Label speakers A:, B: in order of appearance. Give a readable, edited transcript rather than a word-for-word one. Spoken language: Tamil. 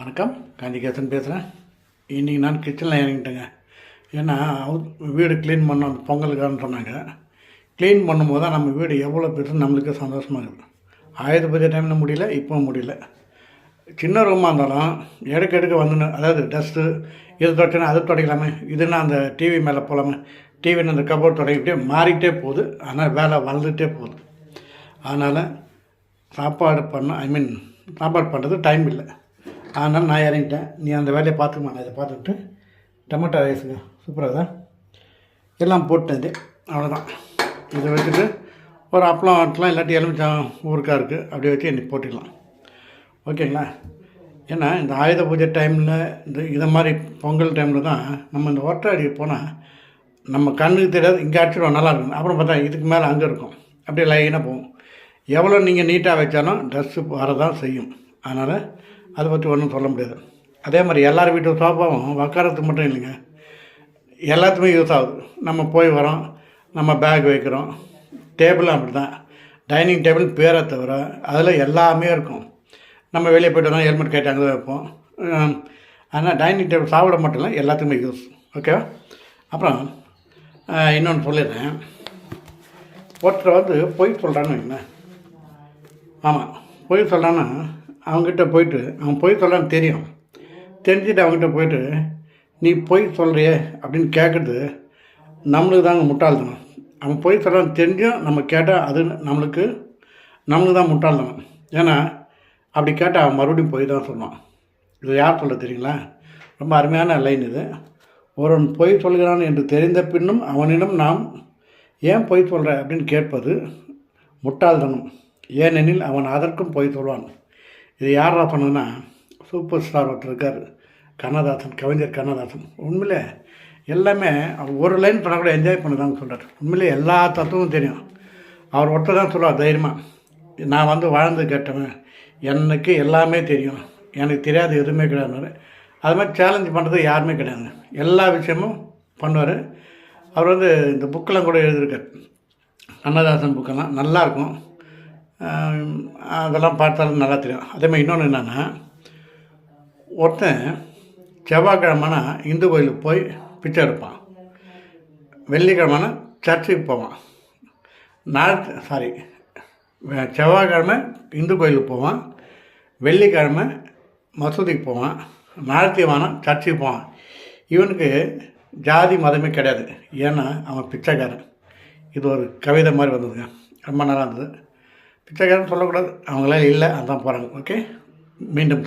A: வணக்கம், காந்திகேசன் பேசுகிறேன். இன்றைக்கி நான் கிச்சனில் இறங்கிட்டேங்க. ஏன்னா வீடு க்ளீன் பண்ணோம், பொங்கலுக்கான்னு சொன்னாங்க. க்ளீன் பண்ணும்போது தான் நம்ம வீடு எவ்வளோ பெருசு நம்மளுக்கு சந்தோஷமாக இருக்குது. ஆயுத பூஜை டைமில் முடியல, இப்போ முடியல. சின்ன ரூமாக இருந்தாலும் எடுக்க வந்துன்னு, அதாவது டஸ்ட்டு இது தொடச்சினா அது துடைக்கலாமே, இதுன்னா அந்த டிவி மேலே போகலாமே, டிவின்னு அந்த கபோர்ட் தொடங்கிட்டே மாறிக்கிட்டே போகுது. ஆனால் வேலை வளர்ந்துகிட்டே போகுது. அதனால் சாப்பாடு பண்ணுறது டைம் இல்லை. அதனால் நான் இறங்கிட்டேன். நீ அந்த வேலையை பார்த்துக்குமா, நான் இதை பார்த்துக்கிட்டு டொமேட்டோ ரைஸுங்க சூப்பராக தான் எல்லாம் போட்டது. அவ்வளோதான். இதை வச்சுட்டு ஒரு அப்பளம் ஆட்டலாம், இல்லாட்டி எலுமிச்சம் ஊருக்காக இருக்குது, அப்படியே வச்சு இன்றைக்கி போட்டுக்கலாம். ஓகேங்களா? ஏன்னா இந்த ஆயுத பூஜை டைமில் இதை மாதிரி பொங்கல் டைமில் தான் நம்ம இந்த ஒற்றை அடி போனால் நம்ம கண்ணுக்கு தெரியாது, இங்கே அடிச்சிடுவோம் நல்லா இருக்கும். அப்புறம் பார்த்தா இதுக்கு மேலே அங்கே இருக்கும், அப்படியே லைனாக போகும். எவ்வளோ நீங்கள் நீட்டாக வச்சாலும் ட்ரெஸ்ஸு வரதான் செய்யும். அதனால் அதை பற்றி ஒன்றும் சொல்ல முடியாது. அதே மாதிரி எல்லார் வீட்டு சோஃபாவும் உட்காரத்துக்கு மட்டும் இல்லைங்க, எல்லாத்துக்குமே யூஸ் ஆகுது. நம்ம போய் வரோம், நம்ம பேக் வைக்கிறோம், டேபிளும் அப்படி தான். டைனிங் டேபிள் பேரை தவிர அதில் எல்லாமே இருக்கும். நம்ம வெளியே போய்ட்டு வரோம், ஹெல்மெட் கேட்டு அங்கே தான் வைப்போம். ஆனால் டைனிங் டேபிள் சாப்பிட மட்டும் இல்லை, எல்லாத்துக்குமே யூஸ். ஓகேவா? அப்புறம் இன்னொன்று சொல்லிடுறேன். ஒருத்தர் பொய் சொல்கிறான்னு வைங்களேன். ஆமாம், பொய் சொல்கிறான்னா அவங்ககிட்ட போய்ட்டு, அவன் பொய் சொல்கிறான்னு தெரிஞ்சுட்டு அவங்ககிட்ட போய்ட்டு நீ பொய் சொல்கிறியே அப்படின்னு கேட்குறது நம்மளுக்கு தாங்க முட்டாள்தனம். அவன் பொய் சொல்கிறான்னு தெரிஞ்சும் நம்ம கேட்டால் அது நம்மளுக்கு தான் முட்டாள்தனம். ஏன்னா அப்படி கேட்டால் அவன் மறுபடியும் பொய் தான் சொல்லுவான். இது யார் சொல்ல தெரியுங்களா? ரொம்ப அருமையான லைன் இது. ஒருவன் பொய் சொல்கிறான் என்று தெரிந்த பின்னும் அவனிடம் நாம் ஏன் பொய் சொல்கிற அப்படின்னு கேட்பது முட்டாள்தனம். ஏனெனில் அவன் அதற்கும் பொய் சொல்வான். இது யாரா சொன்னதுன்னா, சூப்பர் ஸ்டார் ஒருத்தர் இருக்கார், கண்ணதாசன், கவிஞர் கண்ணதாசன். உண்மையிலே எல்லாமே அவர் ஒரு லைன் பண்ணால் கூட என்ஜாய் பண்ணதாங்க சொல்கிறார். உண்மையிலே எல்லா தத்துவமும் தெரியும். அவர் ஒருத்தர் தான் சொல்லுவார் தைரியமாக, நான் வாழ்ந்து கேட்டவன், எனக்கு எல்லாமே தெரியும், எனக்கு தெரியாது எதுவுமே கிடையாது. அது மாதிரி சேலஞ்ச் பண்ணுறது யாருமே கிடையாது. எல்லா விஷயமும் பண்ணுவார். அவர் இந்த புக்கெல்லாம் கூட எழுதியிருக்கார். கண்ணதாசன் புக்கெல்லாம் நல்லாயிருக்கும். அதெல்லாம் பார்த்தாலும் நல்லா தெரியும். அதேமாதிரி இன்னொன்று என்னென்னா, ஒருத்தன் செவ்வாய்க்கிழமைனா இந்து கோயிலுக்கு போய் பிச்சை எடுப்பான், வெள்ளிக்கிழமைனா சர்ச்சுக்கு போவான், செவ்வாய்க்கிழமை இந்து கோயிலுக்கு போவான், வெள்ளிக்கிழமை மசூதிக்கு போவான், ஞாயிற்றுக்கிழமை சர்ச்சுக்கு போவான். இவனுக்கு ஜாதி மதமே கிடையாது. ஏன்னா அவன் பிச்சைக்காரன். இது ஒரு கவிதை மாதிரி வந்ததுங்க, ரொம்ப நல்லா இருந்தது. பிச்சைக்காரன் சொல்லக்கூடாது, அவங்களாம் இல்லை, அதான் போகிறாங்க. ஓகே, மீண்டும்